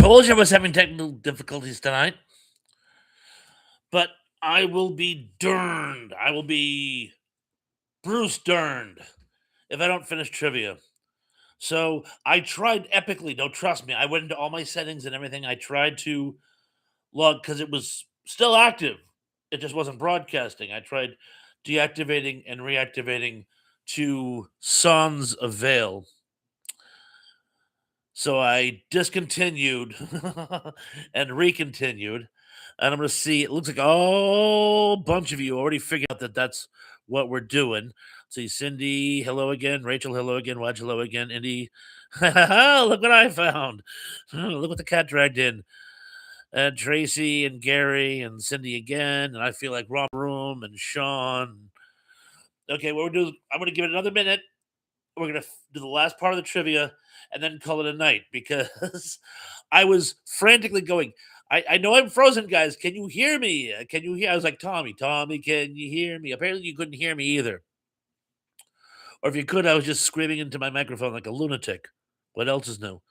told you I was having technical difficulties tonight, but I will be durned. I will be Bruce Derned if I don't finish trivia. So I tried epically. Don't trust me. I went into all my settings and everything. I tried to log because it was still active. It just wasn't broadcasting. I tried deactivating and reactivating to Sans Avail. So I discontinued and recontinued. And I'm going to see, it looks like a whole bunch of you already figured out that that's what we're doing. See, Cindy, hello again. Rachel, hello again. Waj, hello again. Indy, look what I found. Look what the cat dragged in. And Tracy and Gary and Cindy again. And I feel like Rom Room and Sean. Okay, what we're doing, I'm going to give it another minute. We're going to do the last part of the trivia and then call it a night because I was frantically going. I know I'm frozen, guys. Can you hear me? Can you hear? I was like, Tommy, can you hear me? Apparently, you couldn't hear me either. Or if you could, I was just screaming into my microphone like a lunatic. What else is new?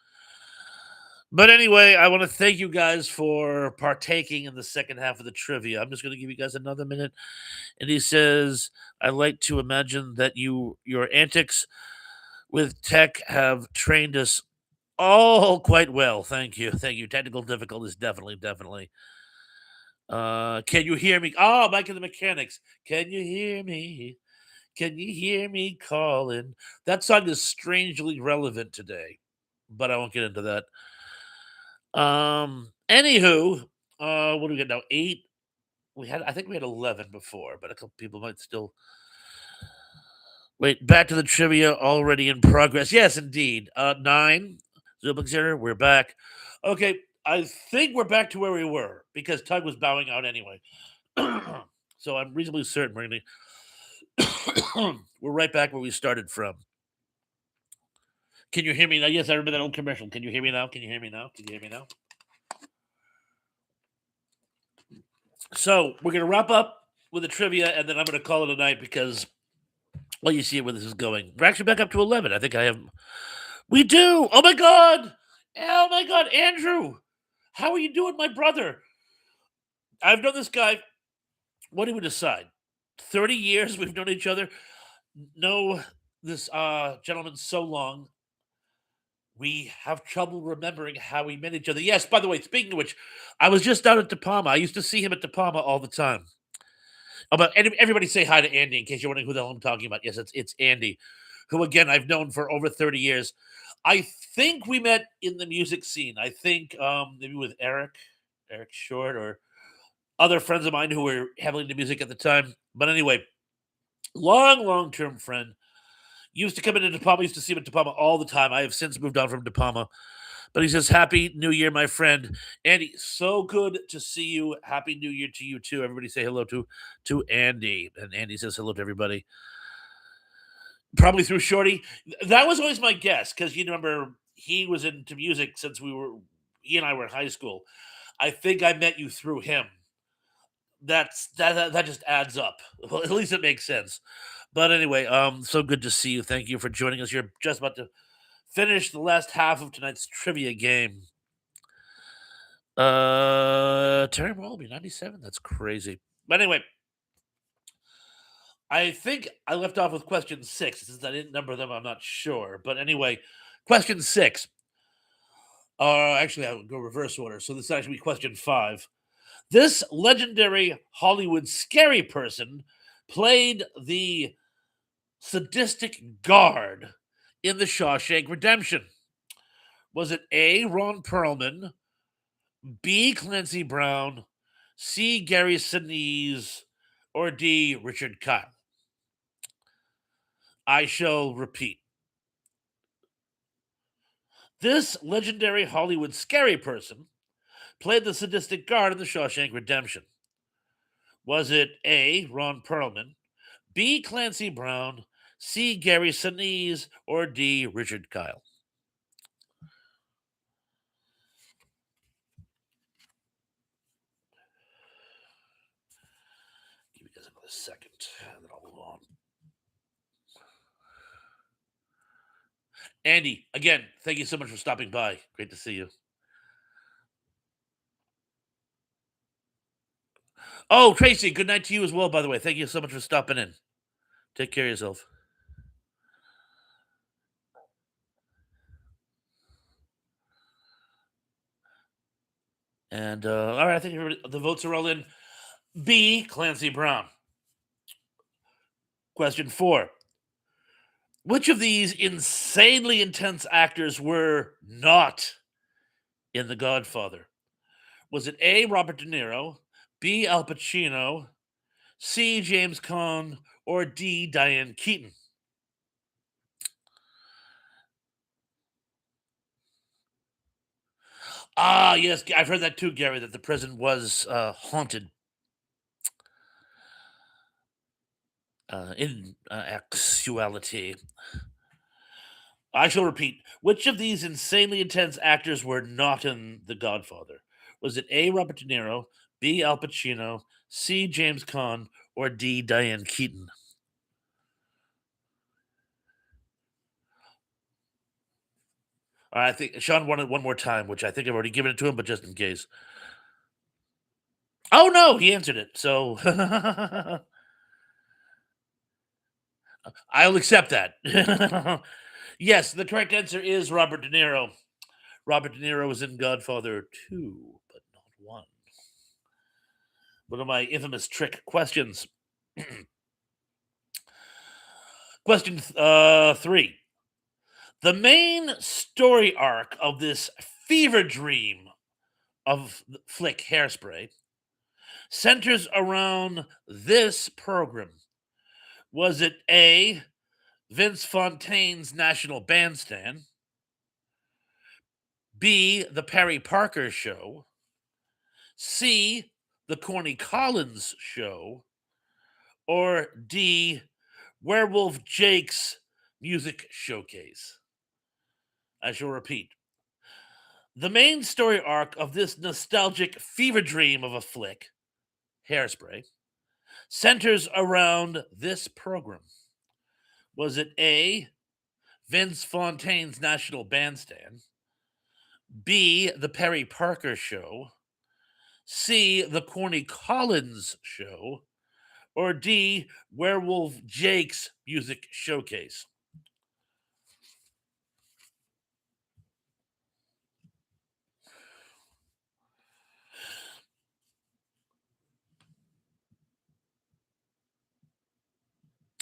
But anyway, I want to thank you guys for partaking in the second half of the trivia. I'm just going to give you guys another minute. And he says, I like to imagine that your antics with tech have trained us all quite well. Thank you. Thank you. Technical difficulties, definitely, definitely. Can you hear me? Oh, Mike and the Mechanics. Can you hear me? Can you hear me calling? That song is strangely relevant today, but I won't get into that. Anywho, what do we get now? Eight. I think we had 11 before, but a couple people might still wait. Back to the trivia already in progress. Yes, indeed. Nine. Zubik we're back. Okay, I think we're back to where we were because Tug was bowing out anyway. So I'm reasonably certain we're right back where we started from. Can you hear me now? Yes, I remember that old commercial. Can you hear me now? Can you hear me now? Can you hear me now? So we're gonna wrap up with the trivia, and then I'm gonna call it a night because, well, you see where this is going. We're actually back up to 11. I think I have. We do. Oh my god. Oh my god, Andrew. How are you doing, my brother? I've known this guy. What do we decide? 30 years we've known each other. Know this gentleman so long. We have trouble remembering how we met each other. Yes, by the way, speaking of which, I was just down at De Palma. I used to see him at De Palma all the time. But everybody say hi to Andy in case you're wondering who the hell I'm talking about. Yes, it's Andy, who again I've known for over 30 years. I think we met in the music scene. I think maybe with Eric Short, or other friends of mine who were heavily into music at the time. But anyway, long term friend. Used to come into De Palma, used to see him at De Palma all the time. I have since moved on from De Palma. But he says, Happy New Year, my friend. Andy, so good to see you. Happy New Year to you too. Everybody say hello to Andy. And Andy says hello to everybody. Probably through Shorty. That was always my guess, because you remember he was into music since he and I were in high school. I think I met you through him. That just adds up. Well, at least it makes sense. But anyway, so good to see you. Thank you for joining us. You're just about to finish the last half of tonight's trivia game. Terry Wallaby, 97. That's crazy. But anyway, I think I left off with question 6. Since I didn't number them, I'm not sure. But anyway, question 6. Actually, I would go reverse order. So this is actually question 5. This legendary Hollywood scary person played the sadistic guard in The Shawshank Redemption. Was it A, Ron Perlman, B, Clancy Brown, C, Gary Sinise, or D, Richard Kyle? I shall repeat. This legendary Hollywood scary person played the sadistic guard in The Shawshank Redemption. Was it A, Ron Perlman, B, Clancy Brown, C, Gary Sinise, or D, Richard Kyle? Give you guys another second, and then I'll move on. Andy, again, thank you so much for stopping by. Great to see you. Oh, Tracy, good night to you as well, by the way. Thank you so much for stopping in. Take care of yourself. And all right, I think the votes are all in. B. Clancy Brown. Question 4. Which of these insanely intense actors were not in The Godfather? Was it A. Robert De Niro, B. Al Pacino, C. James Caan, or D. Diane Keaton? Ah, yes, I've heard that too, Gary, that the prison was haunted in actuality. I shall repeat. Which of these insanely intense actors were not in The Godfather? Was it A. Robert De Niro, B. Al Pacino, C. James Caan, or D. Diane Keaton? I think Sean wanted one more time, which I think I've already given it to him, but just in case. Oh no, he answered it. So I'll accept that. Yes, the correct answer is Robert De Niro. Robert De Niro was in Godfather 2, but not 1. One of my infamous trick questions. Question 3. The main story arc of this fever dream of the flick Hairspray centers around this program. Was it A, Vince Fontaine's National Bandstand, B, The Perry Parker Show, C, The Corny Collins Show, or D, Werewolf Jake's Music Showcase? I shall repeat. The main story arc of this nostalgic fever dream of a flick, Hairspray, centers around this program. Was it A, Vince Fontaine's National Bandstand, B, The Perry Parker Show, C, The Corny Collins Show, or D, Werewolf Jake's Music Showcase?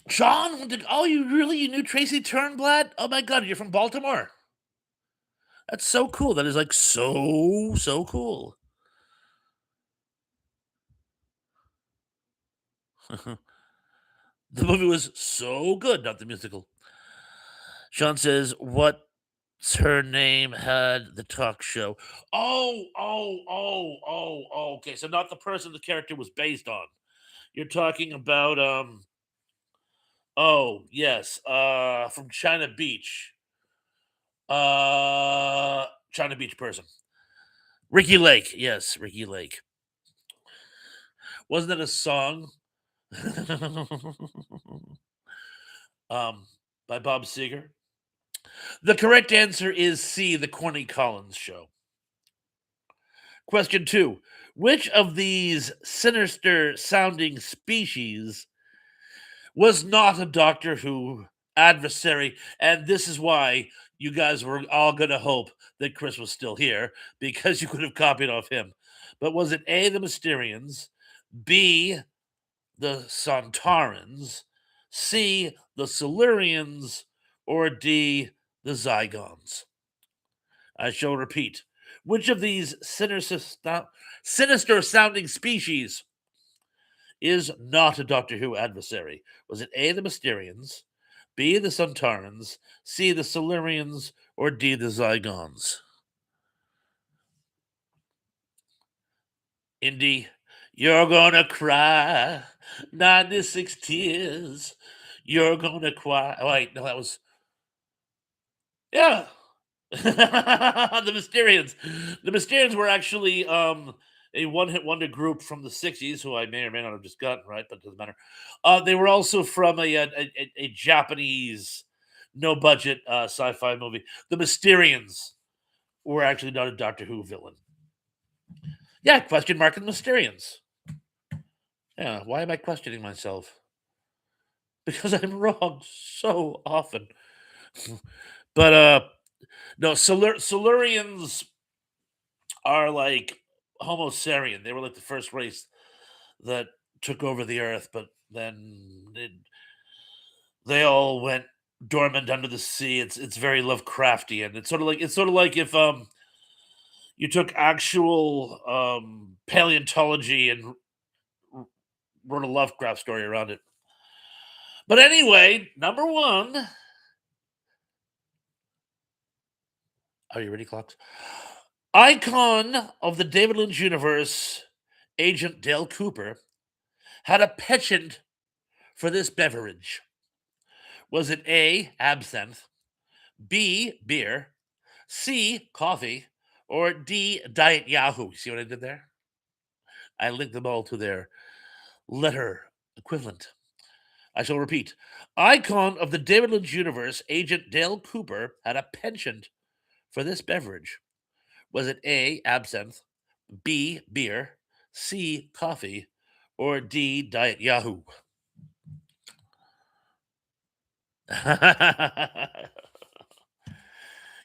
Sean, you knew Tracy Turnblad? Oh my god, you're from Baltimore. That's so cool. That is like so cool. The movie was so good, not the musical. Sean says, "What's her name had the talk show?" Oh. Okay, so not the person the character was based on. You're talking about Oh yes, from China Beach. China Beach person. Ricky Lake. Yes, Ricky Lake. Wasn't that a song? um, by Bob Seger. The correct answer is C, The Corny Collins Show. Question 2. Which of these sinister sounding species was not a Doctor Who adversary? And this is why you guys were all going to hope that Chris was still here, because you could have copied off him. But was it A, the Mysterians, B, the Sontarans, C, the Silurians, or D, the Zygons? I shall repeat. Which of these sinister sounding species is not a Doctor Who adversary? Was it A, the Mysterians, B, the Sontarans, C, the Silurians, or D, the Zygons? Indy, you're gonna cry 96 tears. You're gonna cry. Oh, wait, no, that was. Yeah. The Mysterians. The Mysterians were actually a one-hit wonder group from the '60s, who I may or may not have just gotten right, but it doesn't matter. They were also from a Japanese no-budget sci-fi movie. The Mysterians were actually not a Doctor Who villain. Yeah, question mark the Mysterians. Yeah, why am I questioning myself? Because I'm wrong so often. But no, Silurians are like Homo Saurian. They were like the first race that took over the Earth, but then they all went dormant under the sea. It's very Lovecraftian. It's sort of like if you took actual paleontology and wrote a Lovecraft story around it. But anyway, number one. Are you ready, clocks? Icon of the David Lynch universe, Agent Dale Cooper, had a penchant for this beverage. Was it A, absinthe, B, beer, C, coffee, or D, Diet Yahoo? See what I did there? I linked them all to their letter equivalent. I shall repeat. Icon of the David Lynch universe, Agent Dale Cooper had a penchant for this beverage. Was it A, absinthe, B, beer, C, coffee, or D, Diet Yahoo?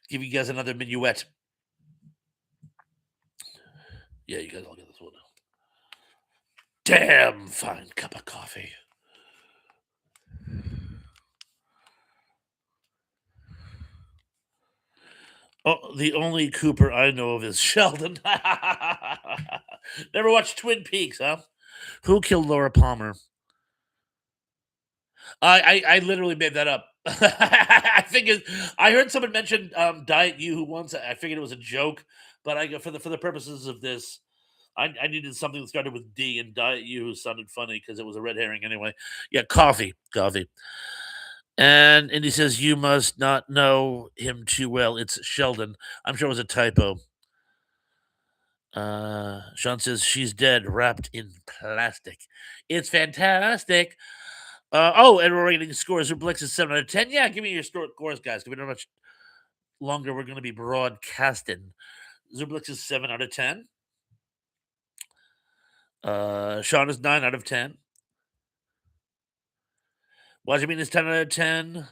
Give you guys another minuet. Yeah, you guys all get this one. Damn fine cup of coffee. Oh, the only Cooper I know of is Sheldon. Never watched Twin Peaks, huh? Who killed Laura Palmer? I literally made that up. I figured I heard someone mention Diet You who once. I figured it was a joke, but I for the purposes of this, I needed something that started with D, and Diet You who sounded funny because it was a red herring anyway. Yeah, coffee. And he says you must not know him too well. It's Sheldon. I'm sure it was a typo. Sean says she's dead, wrapped in plastic. It's fantastic. And we're rating scores. Blix is 7 out of 10. Yeah, give me your scores, guys. Give me how much longer we're going to be broadcasting. Zublix is 7 out of 10. Sean is 9 out of 10. Wajimine is 10 out of 10.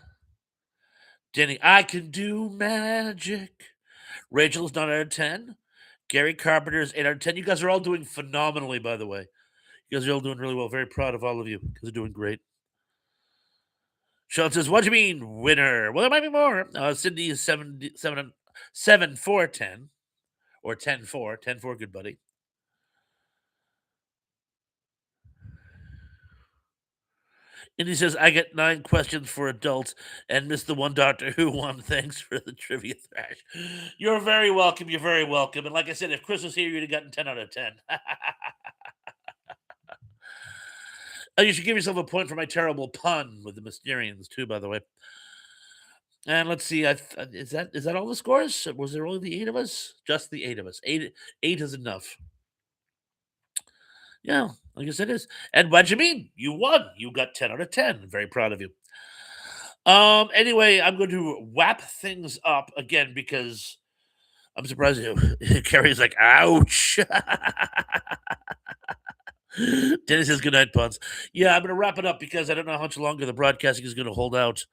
Denny, I can do magic. Rachel is 9 out of 10. Gary Carpenter is 8 out of 10. You guys are all doing phenomenally, by the way. You guys are all doing really well. Very proud of all of you. You guys are doing great. Sean says, what do you mean, winner? Well, there might be more. Cindy is 7 4 10. Or 10 4. 10 4, good buddy. And he says, I get 9 questions for adults and missed the one Doctor Who one. Thanks for the trivia thrash. You're very welcome. You're very welcome. And like I said, if Chris was here, you'd have gotten 10 out of 10. You should give yourself a point for my terrible pun with the Mysterians, too, by the way. And let's see, is that all the scores? Was there only the 8 of us? Just the 8 of us. Eight is enough. Yeah, I guess it is. And what you mean? You won. You got 10 out of 10. Very proud of you. Anyway, I'm going to wrap things up again because I'm surprised Carrie's like, ouch. Dennis says good night, puns. Yeah, I'm going to wrap it up because I don't know how much longer the broadcasting is going to hold out.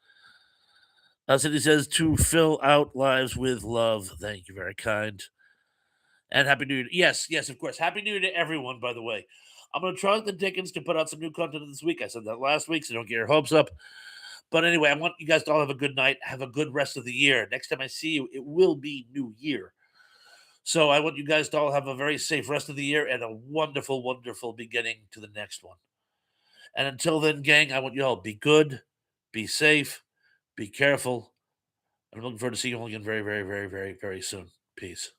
Cindy says to fill out lives with love. Thank you, very kind. And Happy New Year. Yes, of course. Happy New Year to everyone, by the way. I'm going to try the Dickens to put out some new content this week. I said that last week, so don't get your hopes up. But anyway, I want you guys to all have a good night. Have a good rest of the year. Next time I see you, it will be New Year. So I want you guys to all have a very safe rest of the year and a wonderful, wonderful beginning to the next one. And until then, gang, I want you all be good, be safe, be careful. I'm looking forward to seeing you all again very, very, very, very, very soon. Peace.